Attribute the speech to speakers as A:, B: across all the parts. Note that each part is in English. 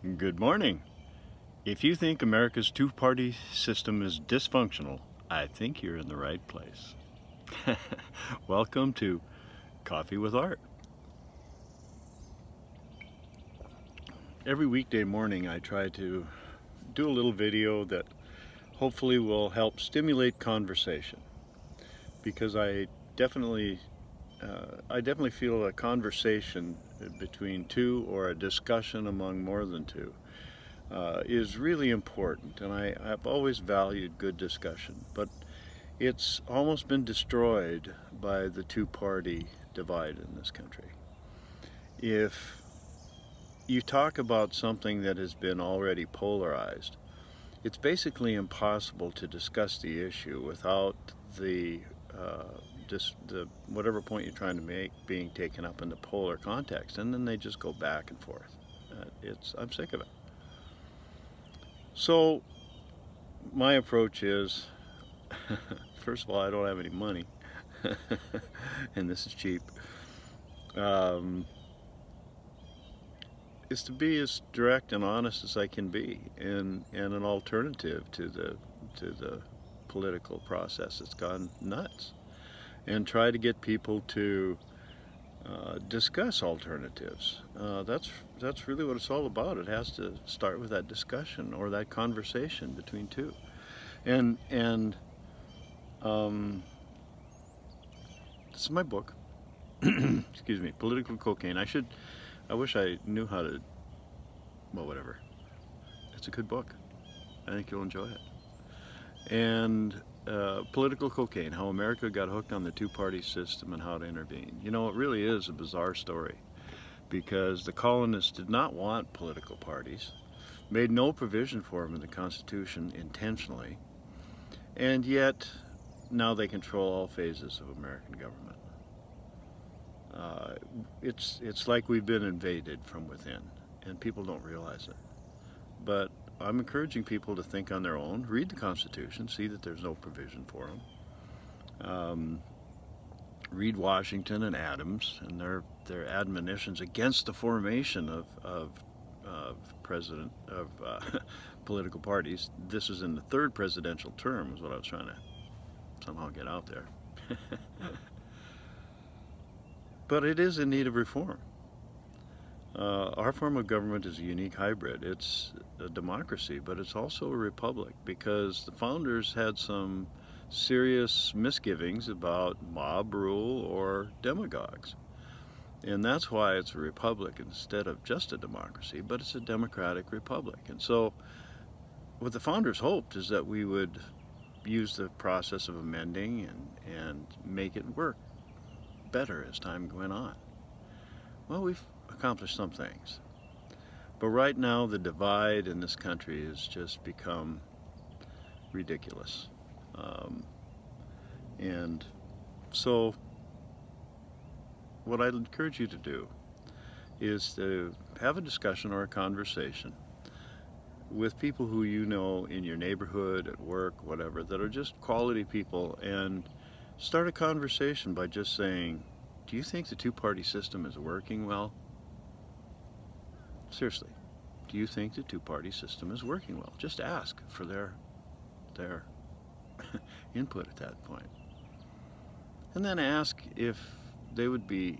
A: Good morning. If you think America's two-party system is dysfunctional, I think you're in the right place. Welcome to Coffee with Art. Every weekday morning I try to do a little video that hopefully will help stimulate conversation, because I definitely feel a conversation between two, or a discussion among more than two, is really important, and I've always valued good discussion, but it's almost been destroyed by the two-party divide in this country. If you talk about something that has been already polarized, it's basically impossible to discuss the issue without the whatever point you're trying to make being taken up in the polar context, and then they just go back and forth. I'm sick of it. So my approach is, first of all, I don't have any money, and this is cheap. Is to be as direct and honest as I can be, and an alternative to the political process that's gone nuts, and try to get people to discuss alternatives. That's really what it's all about. It has to start with that discussion, or that conversation between two. And this is my book. Excuse me, Political Cocaine. I wish I knew how to, well, whatever. It's a good book. I think you'll enjoy it. And Political Cocaine, How America Got Hooked on the Two-Party System and How to Intervene. You know, it really is a bizarre story, because the colonists did not want political parties, made no provision for them in the Constitution intentionally, and yet now they control all phases of American government. It's like we've been invaded from within, and people don't realize it. But I'm encouraging people to think on their own, read the Constitution, see that there's no provision for them. Read Washington and Adams and their admonitions against the formation of political parties. This is in the third presidential term, is what I was trying to somehow get out there. But it is in need of reform. Our form of government is a unique hybrid. It's a democracy, but it's also a republic, because the founders had some serious misgivings about mob rule or demagogues. And that's why it's a republic instead of just a democracy, but it's a democratic republic. And so what the founders hoped is that we would use the process of amending and make it work better as time went on. Well, we've accomplished some things, but right now the divide in this country has just become ridiculous. And so what I'd encourage you to do is to have a discussion or a conversation with people who you know in your neighborhood, at work, whatever, that are just quality people, and start a conversation by just saying, do you think the two-party system is working well? Seriously, do you think the two-party system is working well? Just ask for their input at that point. And then ask if they would be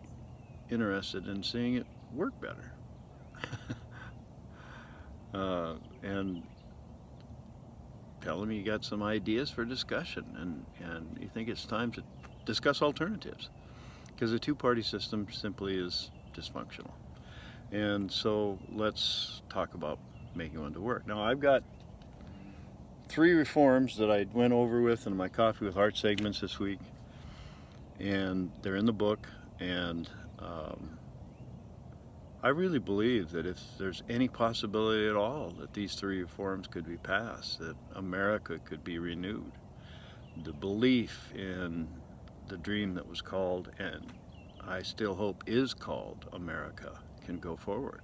A: interested in seeing it work better. And tell them you got some ideas for discussion, and you think it's time to discuss alternatives, because the two-party system simply is dysfunctional. And so let's talk about making one to work. Now, I've got 3 reforms that I went over with in my Coffee with Art segments this week, and they're in the book. And I really believe that if there's any possibility at all that these 3 reforms could be passed, that America could be renewed, the belief in the dream that was called, and I still hope is called, America, can go forward.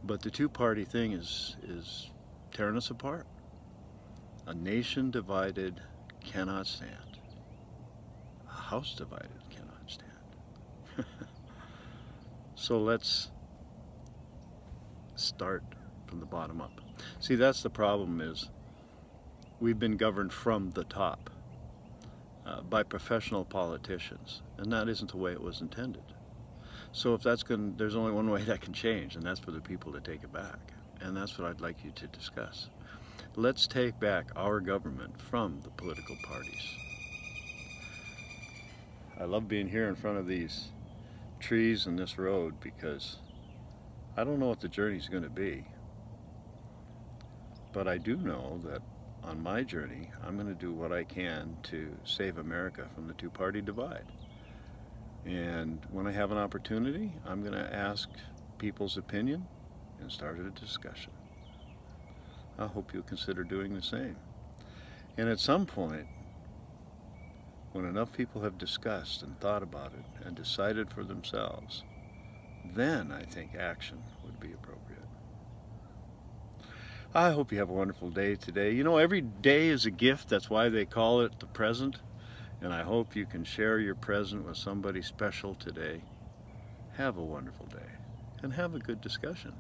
A: But the two-party thing is tearing us apart. A nation divided cannot stand. A house divided cannot stand. So let's start from the bottom up. See, that's the problem, is we've been governed from the top by professional politicians, and that isn't the way it was intended. So if that's going, there's only one way that can change, and that's for the people to take it back. And that's what I'd like you to discuss. Let's take back our government from the political parties. I love being here in front of these trees and this road because I don't know what the journey's going to be. But I do know that on my journey, I'm going to do what I can to save America from the two-party divide. And when I have an opportunity, I'm going to ask people's opinion and start a discussion. I hope you'll consider doing the same. And at some point, when enough people have discussed and thought about it and decided for themselves, then I think action would be appropriate. I hope you have a wonderful day today. You know, every day is a gift. That's why they call it the present. And I hope you can share your present with somebody special today. Have a wonderful day and have a good discussion.